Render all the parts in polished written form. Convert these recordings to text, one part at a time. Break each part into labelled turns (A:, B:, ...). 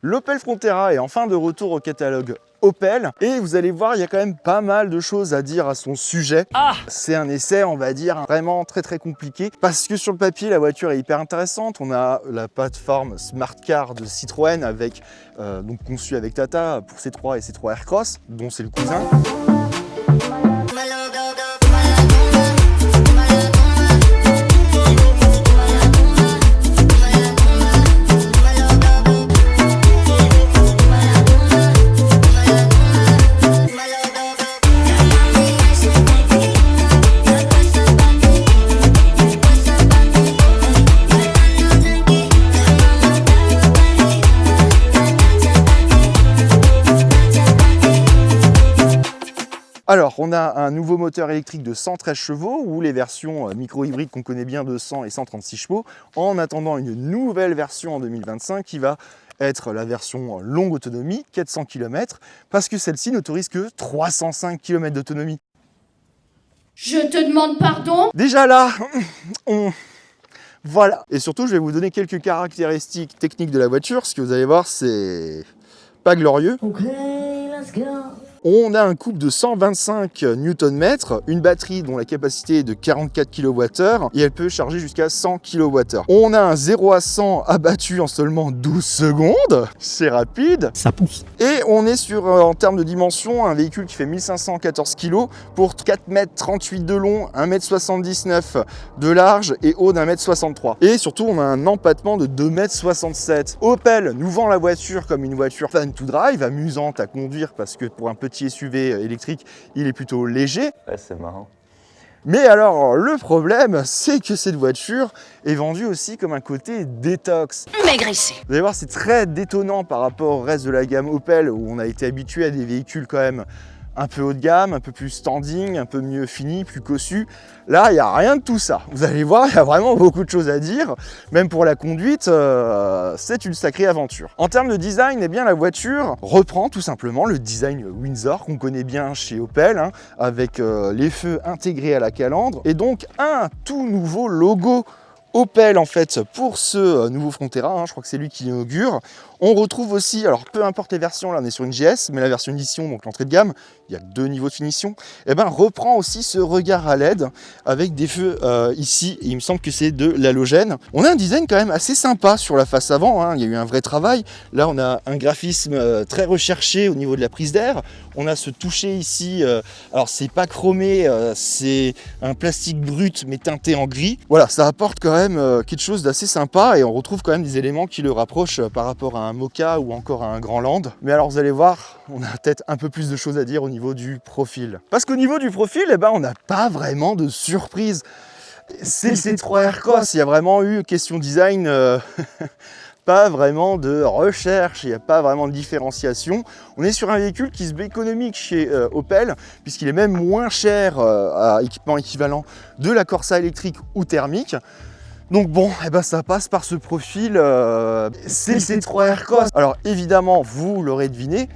A: L'Opel Frontera est enfin de retour au catalogue Opel et vous allez voir, il y a quand même pas mal de choses à dire à son sujet. C'est un essai, on va dire, vraiment très compliqué parce que sur le papier, la voiture est hyper intéressante. On a la plateforme Smart Car de Citroën avec, donc conçue avec Tata pour C3 et C3 Aircross, dont c'est le cousin. Alors, on a un nouveau moteur électrique de 113 chevaux ou les versions micro-hybrides qu'on connaît bien de 100 et 136 chevaux, en attendant une nouvelle version en 2025 qui va être la version longue autonomie, 400 km, parce que celle-ci n'autorise que 305 km d'autonomie.
B: Je te demande pardon?
A: Déjà là, voilà. Et surtout, je vais vous donner quelques caractéristiques techniques de la voiture. Ce que vous allez voir, c'est pas glorieux.
B: Ok, let's go.
A: On a un couple de 125 Nm, une batterie dont la capacité est de 44 kWh et elle peut charger jusqu'à 100 kWh. On a un 0 à 100 abattu en seulement 12 secondes, c'est rapide.
C: Ça pousse.
A: Et on est sur, en termes de dimension, un véhicule qui fait 1514 kg pour 4,38 m de long, 1,79 m de large et haut d'1,63 m. Et surtout, on a un empattement de 2,67 m. Opel nous vend la voiture comme une voiture fun to drive, amusante à conduire parce que pour un petit SUV électrique, il est plutôt léger.
D: Ouais, c'est marrant.
A: Mais alors, le problème, c'est que cette voiture est vendue aussi comme un côté détox.
B: Maigrissez.
A: Vous allez voir, c'est très détonnant par rapport au reste de la gamme Opel, où on a été habitué à des véhicules quand même un peu haut de gamme, un peu plus standing, un peu mieux fini, plus cossu. Là, il n'y a rien de tout ça. Vous allez voir, il y a vraiment beaucoup de choses à dire. Même pour la conduite, c'est une sacrée aventure. En termes de design, eh bien, la voiture reprend tout simplement le design Windsor qu'on connaît bien chez Opel, hein, avec les feux intégrés à la calandre. Et donc, un tout nouveau logo Opel en fait pour ce nouveau Frontera, hein, je crois que c'est lui qui l'inaugure. On retrouve aussi, alors peu importe les versions, là on est sur une GS, mais la version édition, donc l'entrée de gamme, il y a 2 niveaux de finition, et ben reprend aussi ce regard à LED avec des feux ici, et il me semble que c'est de l'halogène. On a un design quand même assez sympa sur la face avant, hein, il y a eu un vrai travail. Là on a un graphisme très recherché au niveau de la prise d'air. On a ce toucher ici, alors c'est pas chromé, c'est un plastique brut mais teinté en gris. Voilà, ça apporte quand même quelque chose d'assez sympa et on retrouve quand même des éléments qui le rapprochent par rapport à un Moka ou encore à un Grand Land. Mais alors vous allez voir, on a peut-être un peu plus de choses à dire au niveau du profil. Parce qu'au niveau du profil, eh ben, on n'a pas vraiment de surprise. C'est le C3 Aircross, il y a vraiment eu question design, pas vraiment de recherche, il n'y a pas vraiment de différenciation. On est sur un véhicule qui se veut économique chez Opel, puisqu'il est même moins cher à équipement équivalent de la Corsa électrique ou thermique. Donc bon, eh ben ça passe par ce profil, c'est le C3 Aircross. Alors évidemment, vous l'aurez deviné,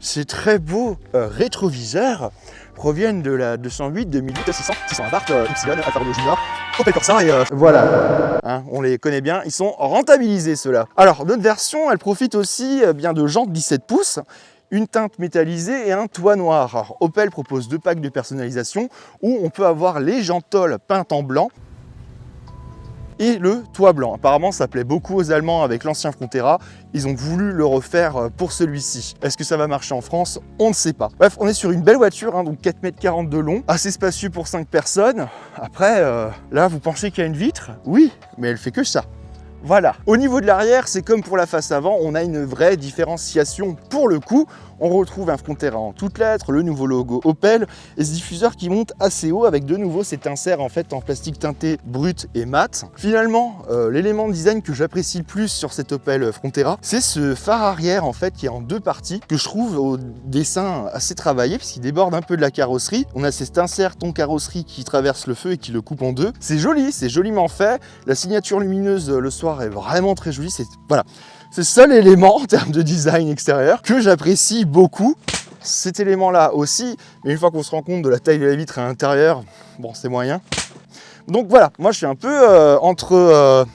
A: ces très beaux rétroviseurs proviennent de la 208, 2008, 600 Abarth, Ypsilon, Alfa Romeo Junior, Opel Corsa et voilà. Hein, on les connaît bien, ils sont rentabilisés ceux-là. Alors notre version, elle profite aussi bien de jantes 17 pouces, une teinte métallisée et un toit noir. Alors, Opel propose 2 packs de personnalisation où on peut avoir les jantoles peintes en blanc et le toit blanc. Apparemment, ça plaît beaucoup aux Allemands avec l'ancien Frontera. Ils ont voulu le refaire pour celui-ci. Est-ce que ça va marcher en France? On ne sait pas. Bref, on est sur une belle voiture, hein, donc 4,40 m de long, assez spacieux pour 5 personnes. Après, là, vous pensez qu'il y a une vitre? Oui, mais elle fait que ça. Voilà. Au niveau de l'arrière, c'est comme pour la face avant, on a une vraie différenciation pour le coup. On retrouve un Frontera en toutes lettres, le nouveau logo Opel et ce diffuseur qui monte assez haut avec de nouveau cet insert en fait en plastique teinté brut et mat. Finalement, l'élément de design que j'apprécie le plus sur cet Opel Frontera, c'est ce phare arrière en fait qui est en 2 parties que je trouve au dessin assez travaillé puisqu'il déborde un peu de la carrosserie. On a cet insert ton carrosserie qui traverse le feu et qui le coupe en 2. C'est joli, c'est joliment fait. La signature lumineuse le soir est vraiment très jolie. Voilà. C'est le seul élément en termes de design extérieur que j'apprécie beaucoup. Cet élément-là aussi, mais une fois qu'on se rend compte de la taille de la vitre à l'intérieur, bon, c'est moyen. Donc voilà, moi je suis un peu entre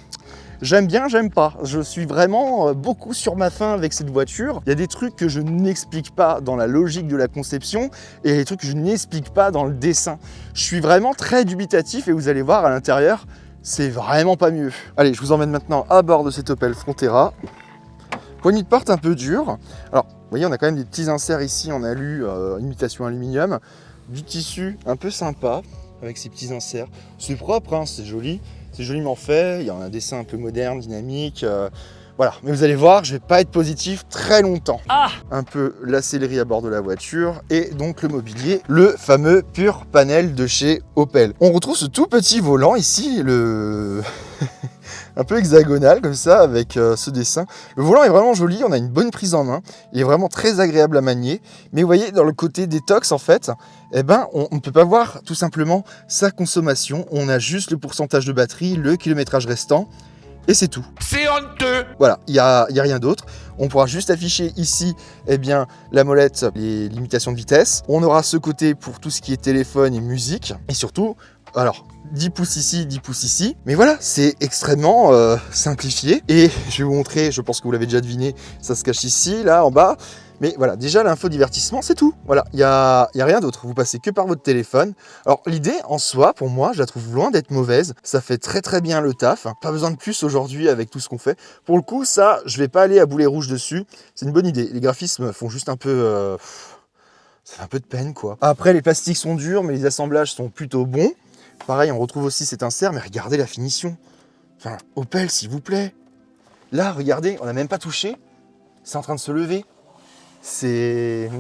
A: J'aime bien, j'aime pas. Je suis vraiment beaucoup sur ma faim avec cette voiture. Il y a des trucs que je n'explique pas dans la logique de la conception et il y a des trucs que je n'explique pas dans le dessin. Je suis vraiment très dubitatif et vous allez voir à l'intérieur, c'est vraiment pas mieux. Allez, je vous emmène maintenant à bord de cette Opel Frontera. Poignée de porte un peu dure. Alors, vous voyez, on a quand même des petits inserts ici en alu, imitation aluminium. Du tissu un peu sympa avec ces petits inserts. C'est propre, hein, c'est joli. C'est joliment fait. Il y a un dessin un peu moderne, dynamique. Voilà, mais vous allez voir, je vais pas être positif très longtemps. Un peu la sellerie à bord de la voiture et donc le mobilier, le fameux Pure Panel de chez Opel. On retrouve ce tout petit volant ici, un peu hexagonal comme ça avec ce dessin. Le volant est vraiment joli, on a une bonne prise en main, il est vraiment très agréable à manier. Mais vous voyez, dans le côté détox en fait, eh ben, on ne peut pas voir tout simplement sa consommation. On a juste le pourcentage de batterie, le kilométrage restant. Et c'est tout.
C: C'est honteux.
A: Voilà, il y a rien d'autre. On pourra juste afficher ici eh bien, la molette, les limitations de vitesse. On aura ce côté pour tout ce qui est téléphone et musique. Et surtout, alors, 10 pouces ici, 10 pouces ici. Mais voilà, c'est extrêmement simplifié. Et je vais vous montrer, je pense que vous l'avez déjà deviné, ça se cache ici, là, en bas. Mais voilà, déjà l'info divertissement, c'est tout. Voilà, il y a rien d'autre. Vous passez que par votre téléphone. Alors l'idée en soi, pour moi, je la trouve loin d'être mauvaise. Ça fait très bien le taf. Pas besoin de plus aujourd'hui avec tout ce qu'on fait. Pour le coup, ça, je vais pas aller à boulet rouge dessus. C'est une bonne idée. Les graphismes font juste un peu... ça fait un peu de peine, quoi. Après, les plastiques sont durs, mais les assemblages sont plutôt bons. Pareil, on retrouve aussi cet insert, mais regardez la finition. Enfin, Opel, s'il vous plaît. Là, regardez, on n'a même pas touché. C'est en train de se lever. C'est...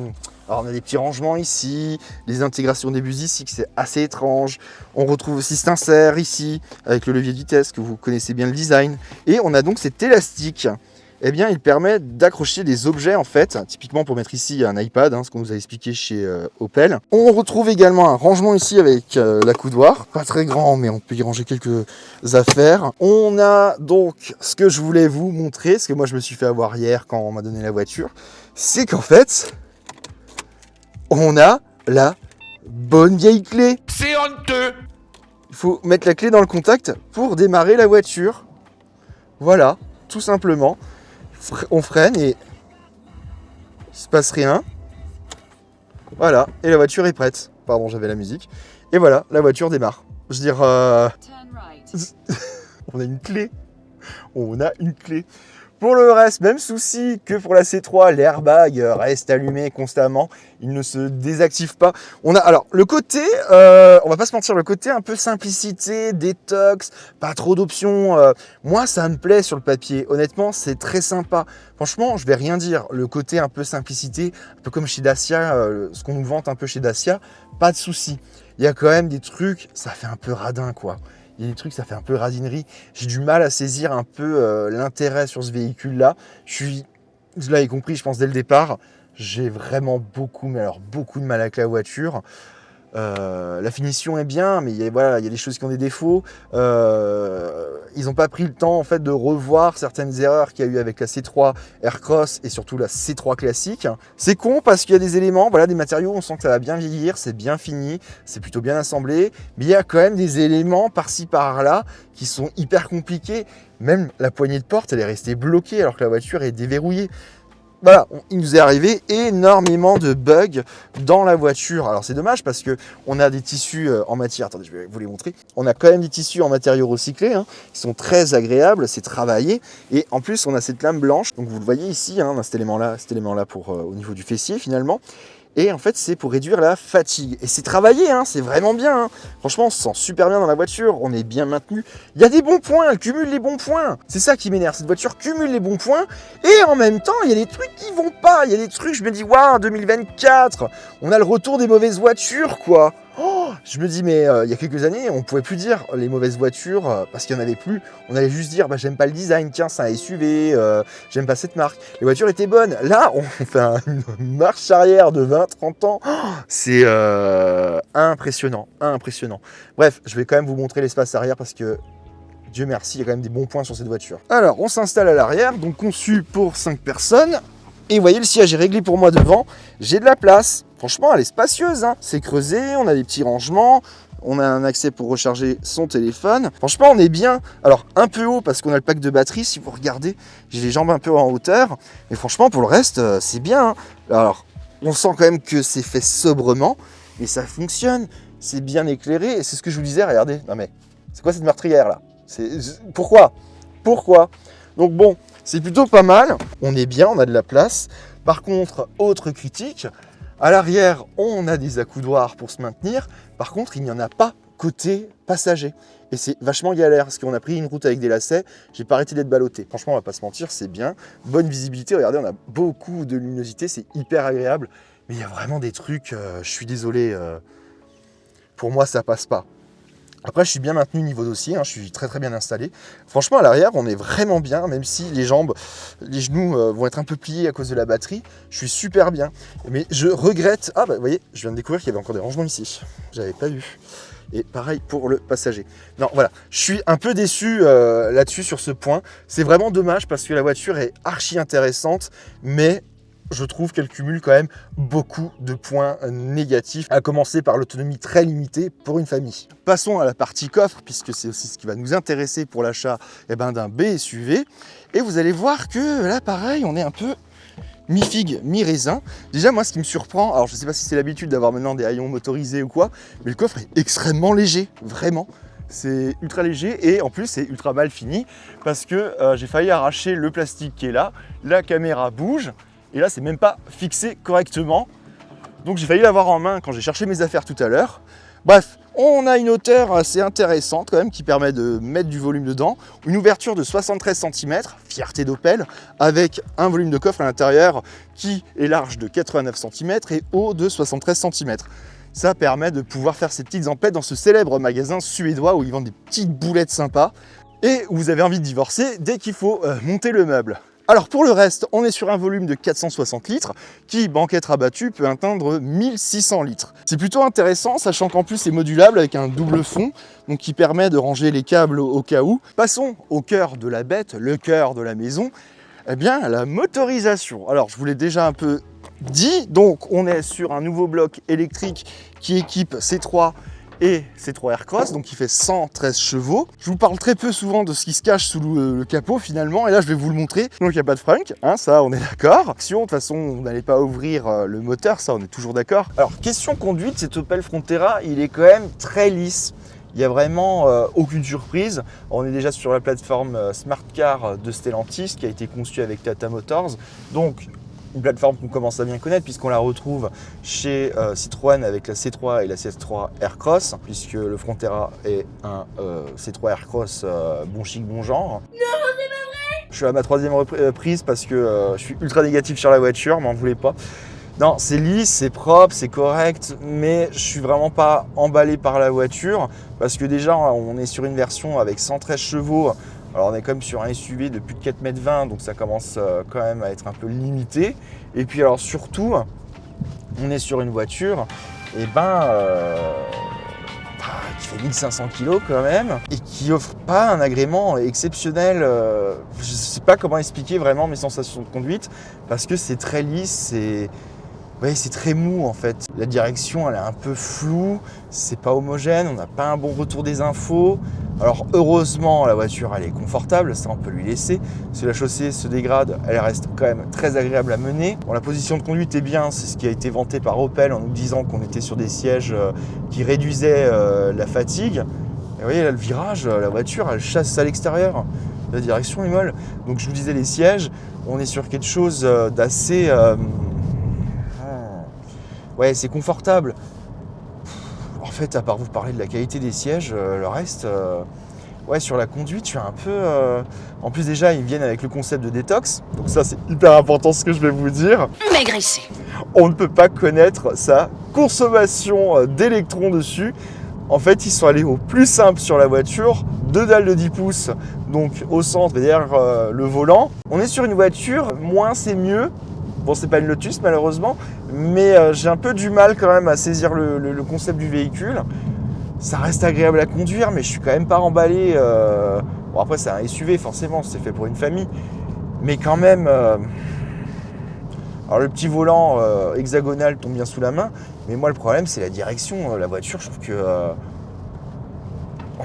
A: Alors on a des petits rangements ici, les intégrations des bus ici, que c'est assez étrange. On retrouve aussi cet insert ici, avec le levier de vitesse, que vous connaissez bien le design. Et on a donc cet élastique. Eh bien, il permet d'accrocher des objets, en fait. Typiquement, pour mettre ici un iPad, ce qu'on nous a expliqué chez Opel. On retrouve également un rangement ici avec la coudoir. Pas très grand, mais on peut y ranger quelques affaires. On a donc ce que je voulais vous montrer, ce que moi je me suis fait avoir hier quand on m'a donné la voiture. C'est qu'en fait, on a la bonne vieille clé.
C: C'est honteux.
A: Il faut mettre la clé dans le contact pour démarrer la voiture. Voilà, tout simplement. On freine et il se passe rien. Voilà, et la voiture est prête. Pardon, j'avais la musique. Et voilà, la voiture démarre. Je veux dire, on a une clé. On a une clé. Pour le reste, même souci que pour la C3, l'airbag reste allumé constamment, il ne se désactive pas. On a alors le côté, on va pas se mentir, le côté un peu simplicité, détox, pas trop d'options. Moi, ça me plaît sur le papier. Honnêtement, c'est très sympa. Franchement, je vais rien dire. Le côté un peu simplicité, un peu comme chez Dacia, ce qu'on nous vante un peu chez Dacia, pas de souci. Il y a quand même des trucs, ça fait un peu radin, quoi. Il y a des trucs, ça fait un peu radinerie. J'ai du mal à saisir un peu l'intérêt sur ce véhicule-là. Vous l'avez compris, je pense, dès le départ, j'ai vraiment beaucoup, mais alors beaucoup de mal avec la voiture. La finition est bien, mais il y a des choses qui ont des défauts. Ils n'ont pas pris le temps en fait de revoir certaines erreurs qu'il y a eu avec la C3 Aircross et surtout la C3 classique. C'est con parce qu'il y a des éléments, des matériaux, on sent que ça va bien vieillir, c'est bien fini, c'est plutôt bien assemblé, mais il y a quand même des éléments par-ci par-là qui sont hyper compliqués. Même la poignée de porte, elle est restée bloquée alors que la voiture est déverrouillée. Voilà, il nous est arrivé énormément de bugs dans la voiture. Alors c'est dommage parce que on a des tissus en matière, attendez, je vais vous les montrer. On a quand même des tissus en matériaux recyclés, qui sont très agréables, c'est travaillé. Et en plus, on a cette lame blanche, donc vous le voyez ici, cet élément-là pour au niveau du fessier finalement. Et en fait, c'est pour réduire la fatigue. Et c'est travaillé, c'est vraiment bien. Franchement, on se sent super bien dans la voiture, on est bien maintenu. Il y a des bons points, elle cumule les bons points. C'est ça qui m'énerve, cette voiture cumule les bons points. Et en même temps, il y a des trucs qui vont pas. Il y a des trucs, je me dis, waouh, 2024, on a le retour des mauvaises voitures, quoi. Oh, je me dis, mais il y a quelques années, on pouvait plus dire les mauvaises voitures parce qu'il n'y en avait plus. On allait juste dire, j'aime pas le design, tiens, c'est un SUV, j'aime pas cette marque. Les voitures étaient bonnes. Là, on fait une marche arrière de 20-30 ans. Oh, c'est impressionnant. Bref, je vais quand même vous montrer l'espace arrière parce que, Dieu merci, il y a quand même des bons points sur cette voiture. Alors, on s'installe à l'arrière, donc conçu pour 5 personnes. Et vous voyez, le siège est réglé pour moi devant. J'ai de la place. Franchement, elle est spacieuse. C'est creusé, on a des petits rangements. On a un accès pour recharger son téléphone. Franchement, on est bien. Alors, un peu haut parce qu'on a le pack de batterie. Si vous regardez, j'ai les jambes un peu en hauteur. Mais franchement, pour le reste, c'est bien, hein. Alors, on sent quand même que c'est fait sobrement. Mais ça fonctionne. C'est bien éclairé. Et c'est ce que je vous disais. Regardez. Non mais, c'est quoi cette meurtrière là? Pourquoi? Donc bon, c'est plutôt pas mal. On est bien, on a de la place. Par contre, autre critique, à l'arrière, on a des accoudoirs pour se maintenir. Par contre, il n'y en a pas côté passager. Et c'est vachement galère, parce qu'on a pris une route avec des lacets. J'ai pas arrêté d'être ballotté. Franchement, on va pas se mentir, c'est bien. Bonne visibilité, regardez, on a beaucoup de luminosité, c'est hyper agréable. Mais il y a vraiment des trucs, je suis désolé, pour moi, ça passe pas. Après, je suis bien maintenu niveau dossier, hein, je suis très bien installé. Franchement, à l'arrière, on est vraiment bien, même si les jambes, les genoux vont être un peu pliés à cause de la batterie. Je suis super bien. Mais je regrette... Ah bah, vous voyez, je viens de découvrir qu'il y avait encore des rangements ici. J'avais pas vu. Et pareil pour le passager. Non, voilà, je suis un peu déçu là-dessus, sur ce point. C'est vraiment dommage parce que la voiture est archi intéressante, mais... je trouve qu'elle cumule quand même beaucoup de points négatifs, à commencer par l'autonomie très limitée pour une famille. Passons à la partie coffre, puisque c'est aussi ce qui va nous intéresser pour l'achat d'un BSUV. Et vous allez voir que là, pareil, on est un peu mi-figue, mi-raisin. Déjà, moi, ce qui me surprend, alors je ne sais pas si c'est l'habitude d'avoir maintenant des haillons motorisés ou quoi, mais le coffre est extrêmement léger, vraiment. C'est ultra léger et en plus c'est ultra mal fini parce que j'ai failli arracher le plastique qui est là, la caméra bouge. Et là, c'est même pas fixé correctement. Donc j'ai failli l'avoir en main quand j'ai cherché mes affaires tout à l'heure. Bref, on a une hauteur assez intéressante quand même qui permet de mettre du volume dedans. Une ouverture de 73 cm, fierté d'Opel, avec un volume de coffre à l'intérieur qui est large de 89 cm et haut de 73 cm. Ça permet de pouvoir faire ces petites emplettes dans ce célèbre magasin suédois où ils vendent des petites boulettes sympas et où vous avez envie de divorcer dès qu'il faut monter le meuble. Alors pour le reste, on est sur un volume de 460 litres qui, banquette rabattue, peut atteindre 1600 litres. C'est plutôt intéressant, sachant qu'en plus c'est modulable avec un double fond, donc qui permet de ranger les câbles au cas où. Passons au cœur de la bête, le cœur de la maison, eh bien la motorisation. Alors je vous l'ai déjà un peu dit, donc on est sur un nouveau bloc électrique qui équipe C3 et C3 Aircross, donc qui fait 113 chevaux. Je vous parle très peu souvent de ce qui se cache sous le capot finalement, et là je vais vous le montrer. Donc il n'y a pas de frunk, hein, ça on est d'accord. De toute façon, vous n'allez pas ouvrir le moteur, ça on est toujours d'accord. Alors question conduite, cet Opel Frontera, il est quand même très lisse. Il n'y a vraiment aucune surprise. On est déjà sur la plateforme Smart Car de Stellantis qui a été conçue avec Tata Motors. Donc une plateforme qu'on commence à bien connaître puisqu'on la retrouve chez Citroën avec la C3 et la C3 Aircross, puisque le Frontera est un C3 Aircross bon chic, bon genre. Non, c'est pas vrai. Je suis à ma troisième reprise parce que je suis ultra négatif sur la voiture, m'en voulez pas. Non, c'est lisse, c'est propre, c'est correct, mais je suis vraiment pas emballé par la voiture parce que déjà on est sur une version avec 113 chevaux. Alors on est quand même sur un SUV de plus de 4,20 m, donc ça commence quand même à être un peu limité. Et puis alors surtout, on est sur une voiture qui fait 1500 kg quand même, et qui offre pas un agrément exceptionnel. Je ne sais pas comment expliquer vraiment mes sensations de conduite, parce que c'est très lisse, c'est très mou en fait. La direction elle est un peu floue, c'est pas homogène, on n'a pas un bon retour des infos. Alors heureusement la voiture elle est confortable, ça on peut lui laisser. Si la chaussée se dégrade, elle reste quand même très agréable à mener. Bon, la position de conduite est bien, c'est ce qui a été vanté par Opel en nous disant qu'on était sur des sièges qui réduisaient la fatigue. Et vous voyez là le virage, la voiture elle chasse à l'extérieur. La direction est molle. Donc je vous disais les sièges, on est sur quelque chose d'assez... ouais, c'est confortable. En fait, à part vous parler de la qualité des sièges, le reste, ouais, sur la conduite, je suis un peu... En plus, déjà, ils viennent avec le concept de détox. Donc ça, c'est hyper important ce que je vais vous dire.
B: Maigrissez.
A: On ne peut pas connaître sa consommation d'électrons dessus. En fait, ils sont allés au plus simple sur la voiture. 2 dalles de 10 pouces, donc au centre, derrière le volant. On est sur une voiture, moins c'est mieux. Bon, c'est pas une Lotus malheureusement, mais j'ai un peu du mal quand même à saisir le concept du véhicule. Ça reste agréable à conduire, mais je suis quand même pas emballé. Bon, après, c'est un SUV, forcément, c'est fait pour une famille. Mais quand même... Alors, le petit volant hexagonal tombe bien sous la main, mais moi, le problème, c'est la direction. La voiture, je trouve que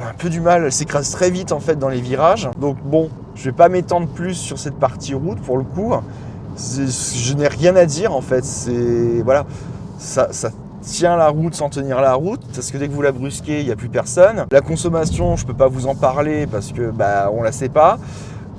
A: on a un peu du mal, elle s'écrase très vite en fait dans les virages. Donc bon, je vais pas m'étendre plus sur cette partie route pour le coup. Je n'ai rien à dire en fait, voilà, ça tient la route sans tenir la route, parce que dès que vous la brusquez, il n'y a plus personne. La consommation, je peux pas vous en parler parce que on la sait pas.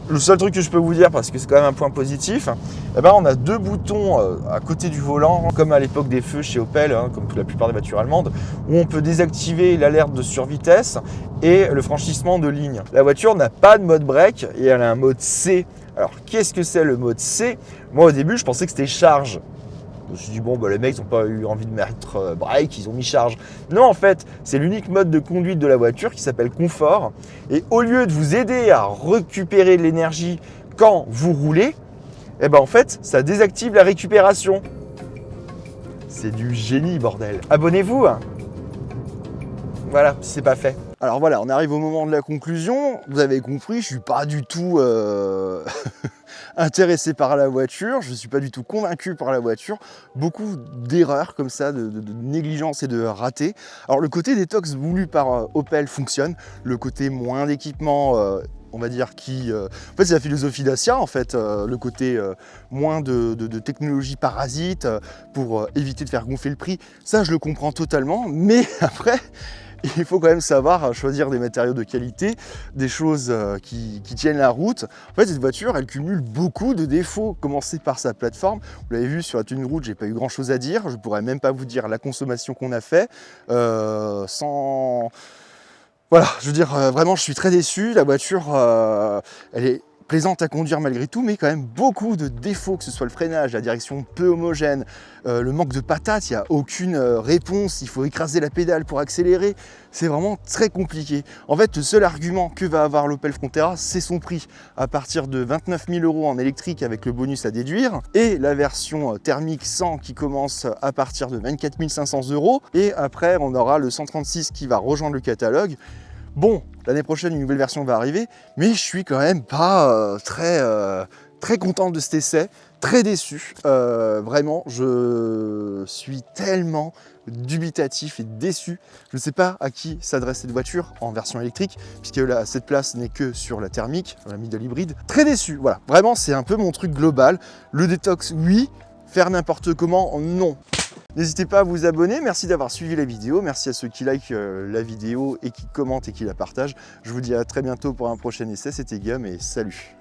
A: Le seul truc que je peux vous dire, parce que c'est quand même un point positif, on a 2 boutons à côté du volant, comme à l'époque des feux chez Opel, comme la plupart des voitures allemandes, où on peut désactiver l'alerte de survitesse et le franchissement de ligne. La voiture n'a pas de mode break et elle a un mode C. Alors qu'est-ce que c'est le mode C? Moi au début je pensais que c'était charge. Je me suis dit, les mecs n'ont pas eu envie de mettre break, ils ont mis charge. Non, en fait, c'est l'unique mode de conduite de la voiture qui s'appelle confort. Et au lieu de vous aider à récupérer de l'énergie quand vous roulez, en fait, ça désactive la récupération. C'est du génie, bordel. Abonnez-vous. Voilà, si c'est pas fait. Alors voilà, on arrive au moment de la conclusion. Vous avez compris, je suis pas du tout intéressé par la voiture, je ne suis pas du tout convaincu par la voiture. Beaucoup d'erreurs comme ça, de négligence et de ratés. Alors le côté détox voulu par Opel fonctionne, le côté moins d'équipement, on va dire qui... En fait c'est la philosophie Dacia en fait, le côté moins de technologie parasite pour éviter de faire gonfler le prix, ça je le comprends totalement, mais après... il faut quand même savoir choisir des matériaux de qualité, des choses qui tiennent la route. En fait, cette voiture, elle cumule beaucoup de défauts. Commencer par sa plateforme. Vous l'avez vu sur la tenue de route, j'ai pas eu grand chose à dire. Je pourrais même pas vous dire la consommation qu'on a fait sans... Voilà, je veux dire, vraiment, je suis très déçu. La voiture, elle est plaisante à conduire malgré tout, mais quand même beaucoup de défauts, que ce soit le freinage, la direction peu homogène, le manque de patates, il n'y a aucune réponse, il faut écraser la pédale pour accélérer, c'est vraiment très compliqué. En fait, le seul argument que va avoir l'Opel Frontera, c'est son prix, à partir de 29 000 € en électrique avec le bonus à déduire, et la version thermique 100 qui commence à partir de 24 500 €, et après on aura le 136 qui va rejoindre le catalogue. Bon, l'année prochaine, une nouvelle version va arriver, mais je suis quand même pas très content de cet essai, très déçu. Vraiment, je suis tellement dubitatif et déçu. Je ne sais pas à qui s'adresse cette voiture en version électrique, puisque cette place n'est que sur la thermique, la middle hybride. Très déçu, voilà. Vraiment, c'est un peu mon truc global. Le détox, oui. Faire n'importe comment, non. N'hésitez pas à vous abonner, merci d'avoir suivi la vidéo, merci à ceux qui likent la vidéo et qui commentent et qui la partagent. Je vous dis à très bientôt pour un prochain essai, c'était Guillaume et salut.